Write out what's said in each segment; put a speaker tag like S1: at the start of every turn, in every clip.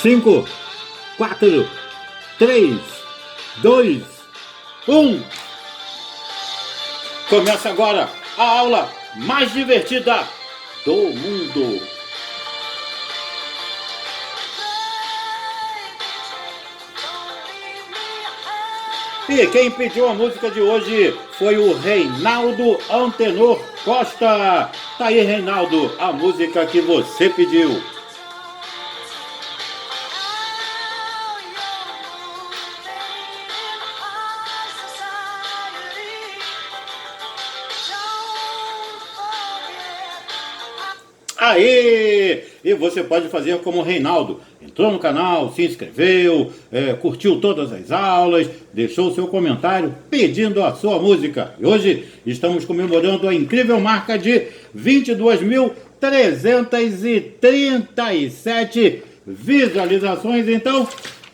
S1: 5, 4, 3, 2, 1. Começa agora a aula mais divertida do mundo. E quem pediu a música de hoje foi o Reinaldo Antenor Costa. Tá aí, Reinaldo, a música que você pediu. Aê! E você pode fazer como o Reinaldo. Entrou no canal, se inscreveu, curtiu todas as aulas, deixou o seu comentário pedindo a sua música. E hoje estamos comemorando a incrível marca de 22.337 visualizações. Então,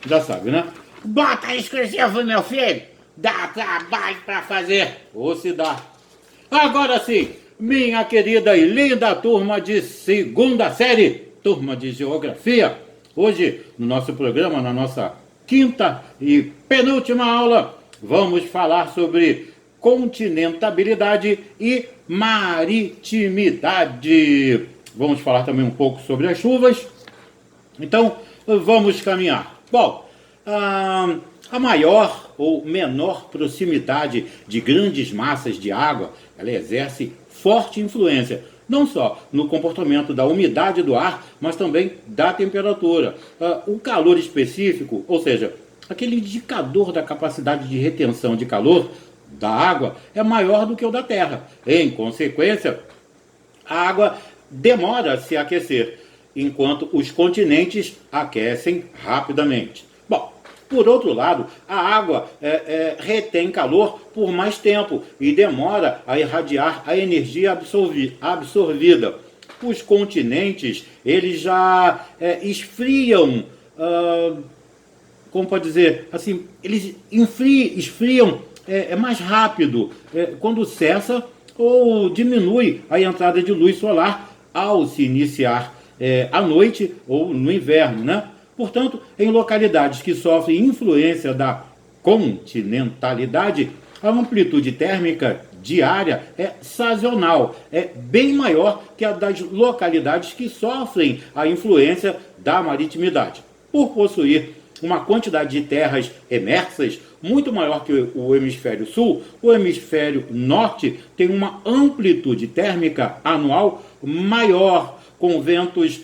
S1: já sabe, né? Bota inscritivo, meu filho! Dá trabalho para fazer, ou se dá. Agora sim! Minha querida e linda turma de segunda série, turma de Geografia. Hoje, no nosso programa, na nossa quinta e penúltima aula, vamos falar sobre continentabilidade e maritimidade. Vamos falar também um pouco sobre as chuvas. Então, vamos caminhar. Bom, a maior ou menor proximidade de grandes massas de água, ela exerce forte influência, não só no comportamento da umidade do ar, mas também da temperatura. O calor específico, ou seja, aquele indicador da capacidade de retenção de calor da água, é maior do que o da Terra. Em consequência, a água demora a se aquecer, enquanto os continentes aquecem rapidamente. Bom, por outro lado, a água retém calor por mais tempo e demora a irradiar a energia absorvida. Os continentes, eles já esfriam, como pode dizer, assim, eles esfriam mais rápido quando cessa ou diminui a entrada de luz solar ao se iniciar à noite ou no inverno, né? Portanto, em localidades que sofrem influência da continentalidade, a amplitude térmica diária é sazonal, é bem maior que a das localidades que sofrem a influência da maritimidade. Por possuir uma quantidade de terras emersas muito maior que o hemisfério sul, o hemisfério norte tem uma amplitude térmica anual maior, com ventos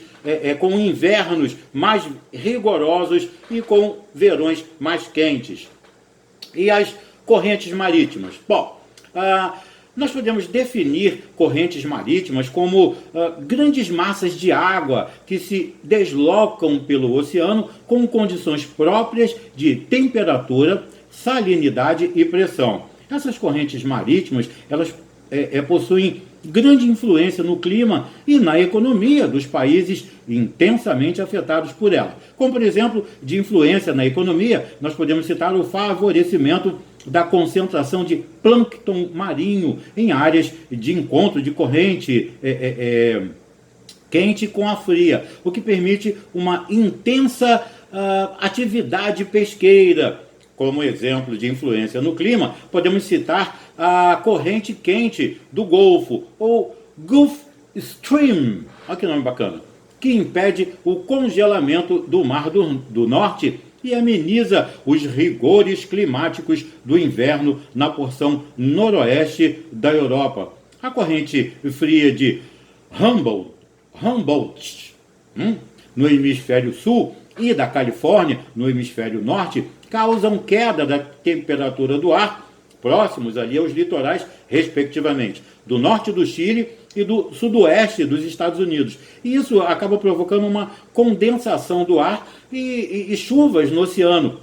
S1: com invernos mais rigorosos e com verões mais quentes. E as correntes marítimas? Bom, nós podemos definir correntes marítimas como grandes massas de água que se deslocam pelo oceano com condições próprias de temperatura, salinidade e pressão. Essas correntes marítimas, elas possuem grande influência no clima e na economia dos países intensamente afetados por ela. Como, por exemplo, de influência na economia, nós podemos citar o favorecimento da concentração de plâncton marinho em áreas de encontro de corrente quente com a fria, o que permite uma intensa atividade pesqueira. Como exemplo de influência no clima, podemos citar a corrente quente do Golfo, ou Gulf Stream, olha que nome bacana, que impede o congelamento do Mar do Norte e ameniza os rigores climáticos do inverno na porção noroeste da Europa. A corrente fria de Humboldt, no hemisfério sul, e da Califórnia, no hemisfério norte, causam queda da temperatura do ar próximos ali aos litorais, respectivamente, do norte do Chile e do sudoeste dos Estados Unidos. E isso acaba provocando uma condensação do ar e chuvas no oceano,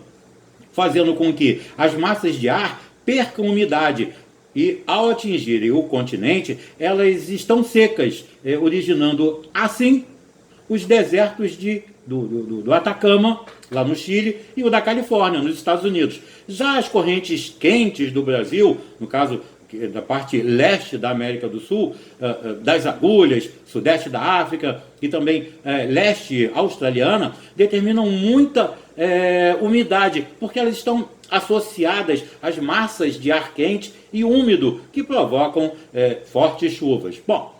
S1: fazendo com que as massas de ar percam umidade e, ao atingirem o continente, elas estão secas, originando assim os desertos do Atacama, lá no Chile, e o da Califórnia, nos Estados Unidos. Já as correntes quentes do Brasil, no caso da parte leste da América do Sul, das agulhas, sudeste da África e também leste australiana, determinam muita umidade, porque elas estão associadas às massas de ar quente e úmido que provocam fortes chuvas. Bom,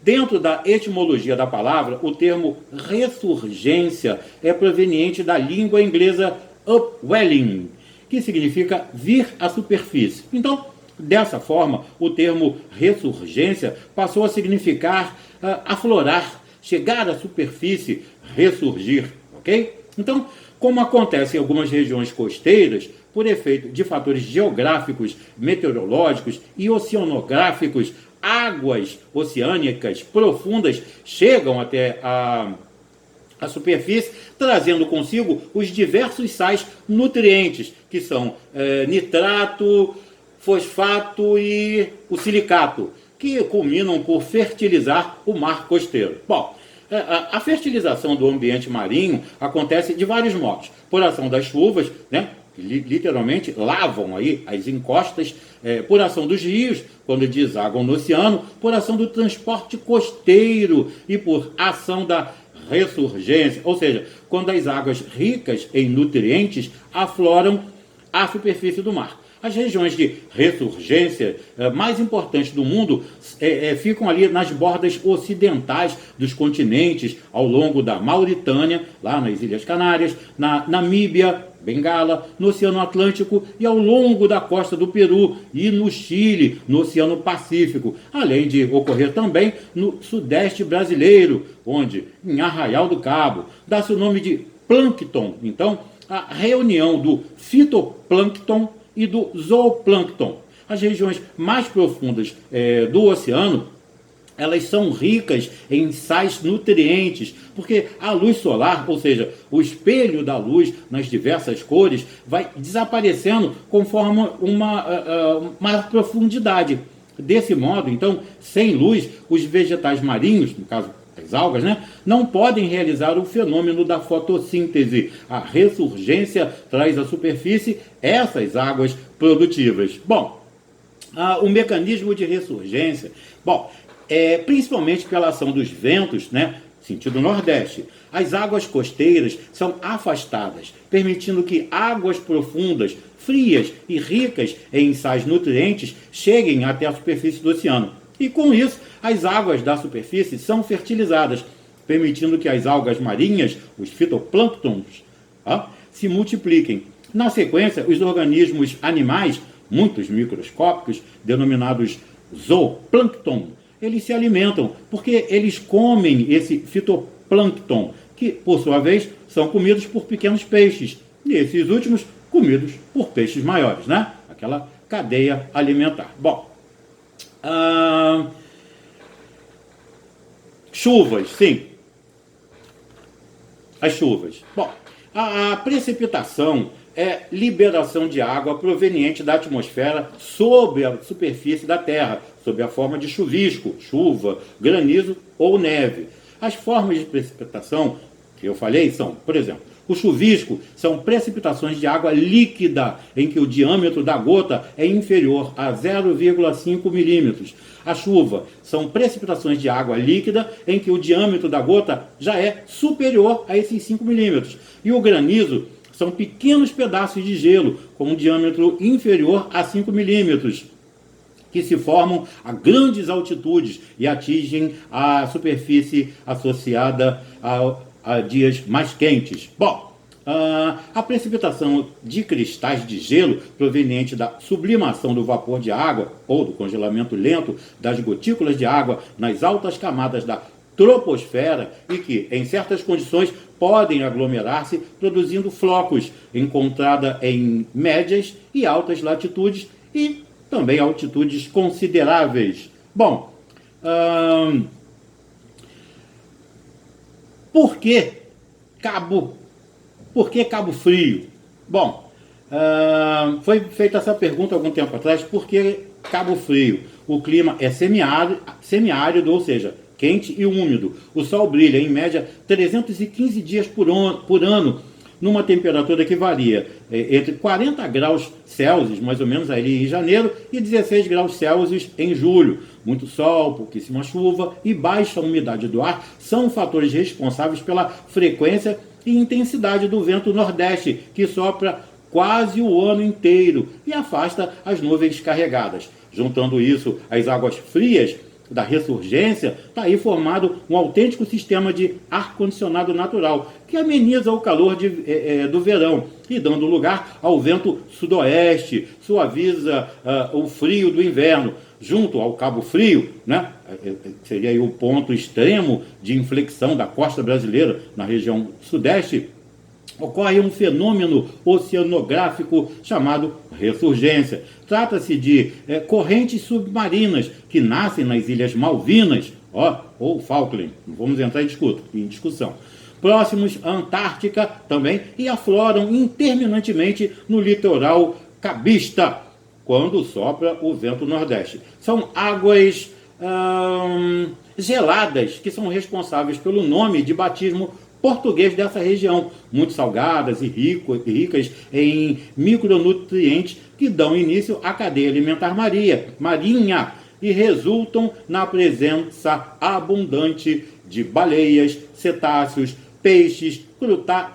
S1: dentro da etimologia da palavra, o termo ressurgência é proveniente da língua inglesa upwelling, que significa vir à superfície. Então, dessa forma, o termo ressurgência passou a significar aflorar, chegar à superfície, ressurgir, ok? Então, como acontece em algumas regiões costeiras, por efeito de fatores geográficos, meteorológicos e oceanográficos, águas oceânicas profundas chegam até a superfície, trazendo consigo os diversos sais nutrientes, que são nitrato, fosfato e o silicato, que culminam por fertilizar o mar costeiro. Bom, a fertilização do ambiente marinho acontece de vários modos. Por ação das chuvas, né, que literalmente lavam aí as encostas, por ação dos rios, quando desaguam no oceano, por ação do transporte costeiro e por ação da ressurgência, ou seja, quando as águas ricas em nutrientes afloram a superfície do mar. As regiões de ressurgência mais importantes do mundo ficam ali nas bordas ocidentais dos continentes, ao longo da Mauritânia, lá nas Ilhas Canárias, na Namíbia, Bengala, no Oceano Atlântico e ao longo da costa do Peru e no Chile, no Oceano Pacífico, além de ocorrer também no sudeste brasileiro, onde, em Arraial do Cabo, dá-se o nome de plâncton. Então, a reunião do fitoplâncton e do zooplâncton. As regiões mais profundas do oceano, elas são ricas em sais nutrientes, porque a luz solar, ou seja, o espelho da luz nas diversas cores, vai desaparecendo conforme uma maior profundidade. Desse modo, então, sem luz, os vegetais marinhos, no caso as algas, né, não podem realizar o fenômeno da fotossíntese. A ressurgência traz à superfície essas águas produtivas. Bom, o mecanismo de ressurgência, principalmente pela ação dos ventos, né, sentido nordeste, as águas costeiras são afastadas, permitindo que águas profundas, frias e ricas em sais nutrientes cheguem até a superfície do oceano. E com isso, as águas da superfície são fertilizadas, permitindo que as algas marinhas, os fitoplânctons, se multipliquem. Na sequência, os organismos animais, muitos microscópicos, denominados zooplâncton, eles se alimentam, porque eles comem esse fitoplâncton, que, por sua vez, são comidos por pequenos peixes, e esses últimos comidos por peixes maiores, né? Aquela cadeia alimentar. Bom, chuvas, sim. As chuvas. Bom, a precipitação é liberação de água proveniente da atmosfera sobre a superfície da Terra, sob a forma de chuvisco, chuva, granizo ou neve. As formas de precipitação que eu falei são, por exemplo, o chuvisco são precipitações de água líquida em que o diâmetro da gota é inferior a 0,5 milímetros. A chuva são precipitações de água líquida em que o diâmetro da gota já é superior a esses 5 milímetros. E o granizo são pequenos pedaços de gelo com um diâmetro inferior a 5 milímetros, que se formam a grandes altitudes e atingem a superfície associada a dias mais quentes. Bom, a precipitação de cristais de gelo proveniente da sublimação do vapor de água ou do congelamento lento das gotículas de água nas altas camadas da troposfera e que, em certas condições, podem aglomerar-se, produzindo flocos, encontrada em médias e altas latitudes e também altitudes consideráveis. Bom, por que Cabo Frio? Bom, foi feita essa pergunta algum tempo atrás, por que Cabo Frio? O clima é semiárido, ou seja, quente e úmido. O sol brilha, em média, 315 dias por ano numa temperatura que varia entre 40 graus Celsius, mais ou menos ali em janeiro, e 16 graus Celsius em julho. Muito sol, pouquíssima chuva e baixa umidade do ar são fatores responsáveis pela frequência e intensidade do vento nordeste, que sopra quase o ano inteiro e afasta as nuvens carregadas. Juntando isso às águas frias da ressurgência, está aí formado um autêntico sistema de ar-condicionado natural, que ameniza o calor do verão e dando lugar ao vento sudoeste, suaviza o frio do inverno. Junto ao Cabo Frio, né, seria aí o ponto extremo de inflexão da costa brasileira na região sudeste, ocorre um fenômeno oceanográfico chamado ressurgência. Trata-se de correntes submarinas que nascem nas Ilhas Malvinas, ou Falkland, não vamos entrar em discussão, próximos à Antártica também, e afloram interminantemente no litoral cabista, quando sopra o vento nordeste. São águas geladas que são responsáveis pelo nome de batismo português dessa região, muito salgadas e ricas em micronutrientes que dão início à cadeia alimentar marinha e resultam na presença abundante de baleias, cetáceos, peixes,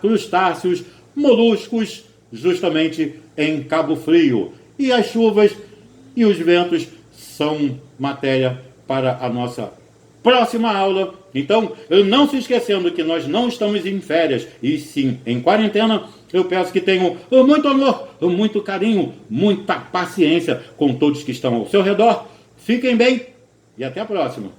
S1: crustáceos, moluscos, justamente em Cabo Frio. E as chuvas e os ventos são matéria para a nossa próxima aula. Então, não se esquecendo que nós não estamos em férias, e sim em quarentena. Eu peço que tenham muito amor, muito carinho, muita paciência com todos que estão ao seu redor. Fiquem bem e até a próxima.